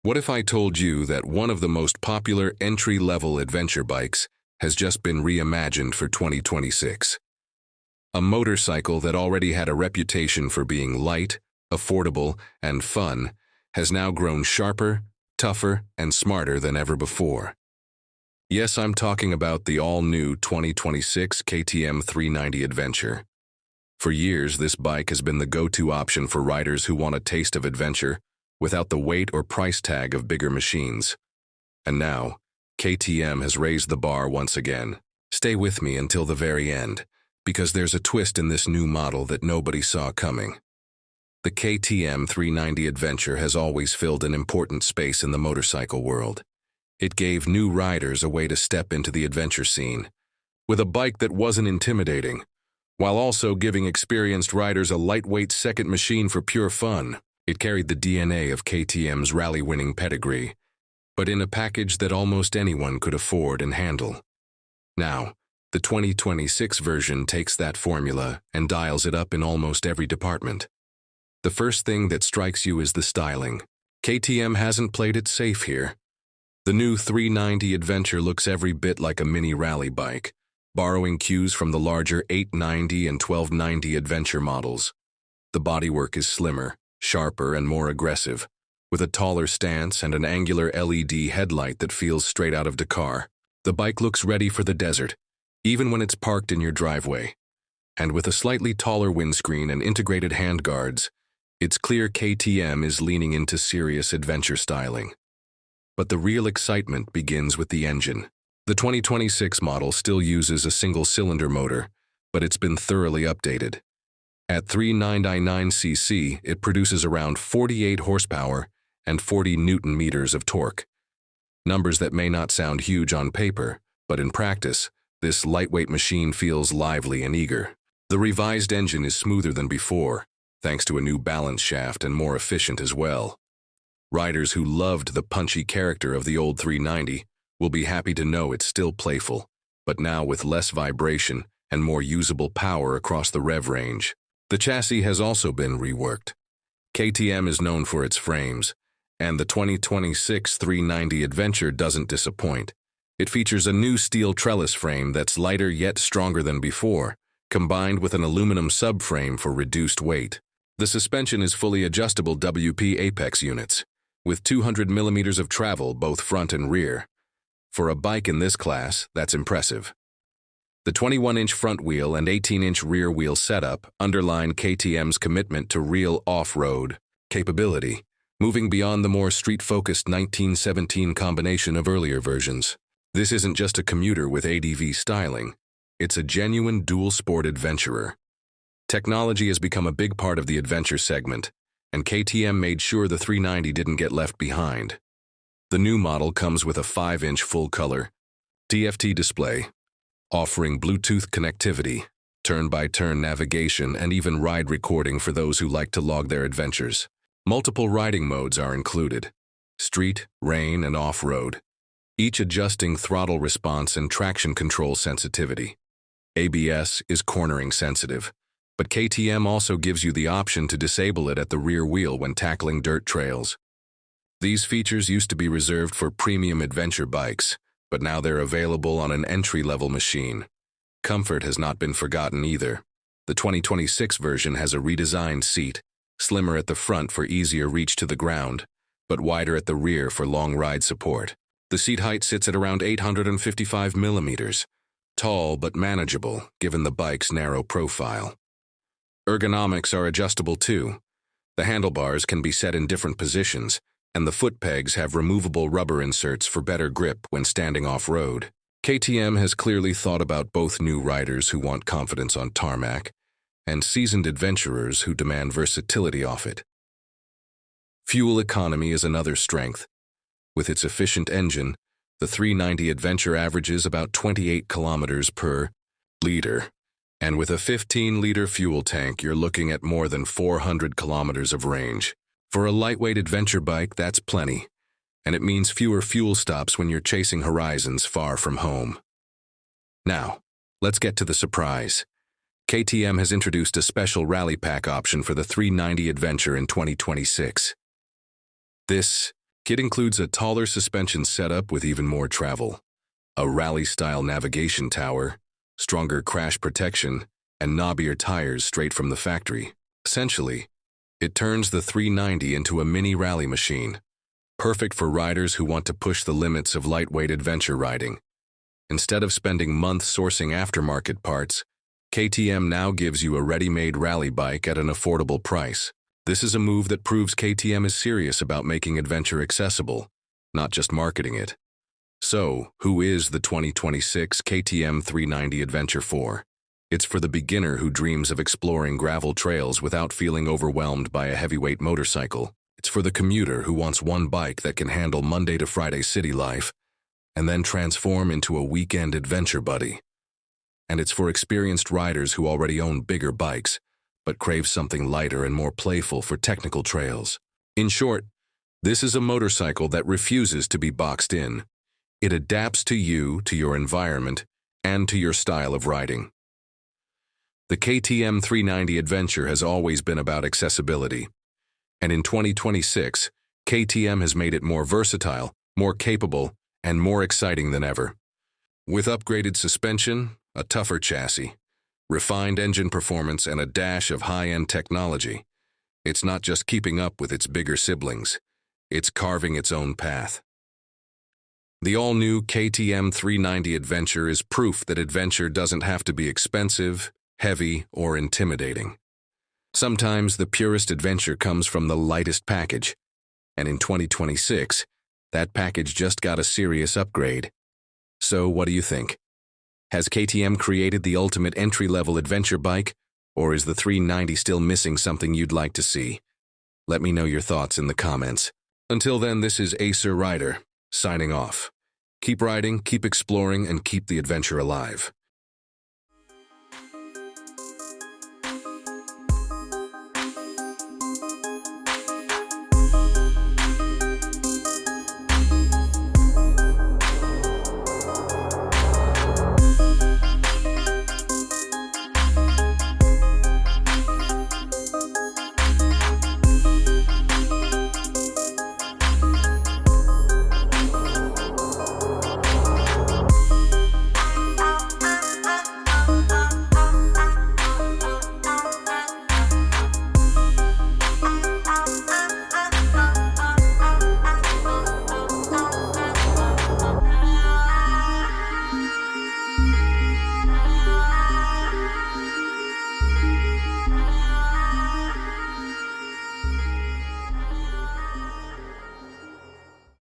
What if I told you that one of the most popular entry-level adventure bikes has just been reimagined for 2026? A motorcycle that already had a reputation for being light, affordable, and fun has now grown sharper, tougher, and smarter than ever before. Yes, I'm talking about the all-new 2026 KTM 390 Adventure. For years, this bike has been the go-to option for riders who want a taste of adventure without the weight or price tag of bigger machines. And now, KTM has raised the bar once again. Stay with me until the very end, because there's a twist in this new model that nobody saw coming. The KTM 390 Adventure has always filled an important space in the motorcycle world. It gave new riders a way to step into the adventure scene, with a bike that wasn't intimidating, while also giving experienced riders a lightweight second machine for pure fun. It carried the DNA of KTM's rally-winning pedigree, but in a package that almost anyone could afford and handle. Now, the 2026 version takes that formula and dials it up in almost every department. The first thing that strikes you is the styling. KTM hasn't played it safe here. The new 390 Adventure looks every bit like a mini rally bike, borrowing cues from the larger 890 and 1290 Adventure models. The bodywork is slimmer, sharper, and more aggressive, with a taller stance and an angular LED headlight that feels straight out of Dakar. The bike looks ready for the desert, even when it's parked in your driveway. And with a slightly taller windscreen and integrated handguards, it's clear KTM is leaning into serious adventure styling. But the real excitement begins with the engine. The 2026 model still uses a single-cylinder motor, but it's been thoroughly updated. At 399cc, it produces around 48 horsepower and 40 newton-meters of torque. Numbers that may not sound huge on paper, but in practice, this lightweight machine feels lively and eager. The revised engine is smoother than before, thanks to a new balance shaft and more efficient as well. Riders who loved the punchy character of the old 390 will be happy to know it's still playful, but now with less vibration and more usable power across the rev range. The chassis has also been reworked. KTM is known for its frames, and the 2026 390 Adventure doesn't disappoint. It features a new steel trellis frame that's lighter yet stronger than before, combined with an aluminum subframe for reduced weight. The suspension is fully adjustable WP apex units, with 200 millimeters of travel both front and rear. For a bike in this class, that's impressive. The 21-inch front wheel and 18-inch rear wheel setup underline KTM's commitment to real off-road capability, moving beyond the more street-focused 1917 combination of earlier versions. This isn't just a commuter with ADV styling. It's a genuine dual-sport adventurer. Technology has become a big part of the adventure segment, and KTM made sure the 390 didn't get left behind. The new model comes with a 5-inch full-color TFT display, offering Bluetooth connectivity, turn-by-turn navigation, and even ride recording for those who like to log their adventures. Multiple riding modes are included: street, rain, and off-road, each adjusting throttle response and traction control sensitivity. ABS is cornering sensitive, but KTM also gives you the option to disable it at the rear wheel when tackling dirt trails. These features used to be reserved for premium adventure bikes, but now they're available on an entry-level machine. Comfort has not been forgotten either. The 2026 version has a redesigned seat, slimmer at the front for easier reach to the ground, but wider at the rear for long ride support. The seat height sits at around 855 millimeters, tall but manageable given the bike's narrow profile. Ergonomics are adjustable too. The handlebars can be set in different positions, and the foot pegs have removable rubber inserts for better grip when standing off-road. KTM has clearly thought about both new riders who want confidence on tarmac and seasoned adventurers who demand versatility off it. Fuel economy is another strength. With its efficient engine, the 390 Adventure averages about 28 kilometers per liter, and with a 15-liter fuel tank, you're looking at more than 400 kilometers of range. For a lightweight adventure bike, that's plenty, and it means fewer fuel stops when you're chasing horizons far from home. Now, let's get to the surprise. KTM has introduced a special rally pack option for the 390 Adventure in 2026. This Kit includes a taller suspension setup with even more travel, a rally-style navigation tower, stronger crash protection, and knobbier tires straight from the factory. Essentially, it turns the 390 into a mini rally machine, perfect for riders who want to push the limits of lightweight adventure riding. Instead of spending months sourcing aftermarket parts, KTM now gives you a ready-made rally bike at an affordable price. This is a move that proves KTM is serious about making adventure accessible, not just marketing it. So, who is the 2026 KTM 390 Adventure for? It's for the beginner who dreams of exploring gravel trails without feeling overwhelmed by a heavyweight motorcycle. It's for the commuter who wants one bike that can handle Monday to Friday city life and then transform into a weekend adventure buddy. And it's for experienced riders who already own bigger bikes, but crave something lighter and more playful for technical trails. In short, this is a motorcycle that refuses to be boxed in. It adapts to you, to your environment, and to your style of riding. The KTM 390 Adventure has always been about accessibility. And in 2026, KTM has made it more versatile, more capable, and more exciting than ever. With upgraded suspension, a tougher chassis, refined engine performance, and a dash of high-end technology, it's not just keeping up with its bigger siblings, it's carving its own path. The all-new KTM 390 Adventure is proof that adventure doesn't have to be expensive, heavy, or intimidating. Sometimes the purest adventure comes from the lightest package, and in 2026, that package just got a serious upgrade. So what do you think? Has KTM created the ultimate entry-level adventure bike, or is the 390 still missing something you'd like to see? Let me know your thoughts in the comments. Until then, this is Acer Rider, signing off. Keep riding, keep exploring, and keep the adventure alive.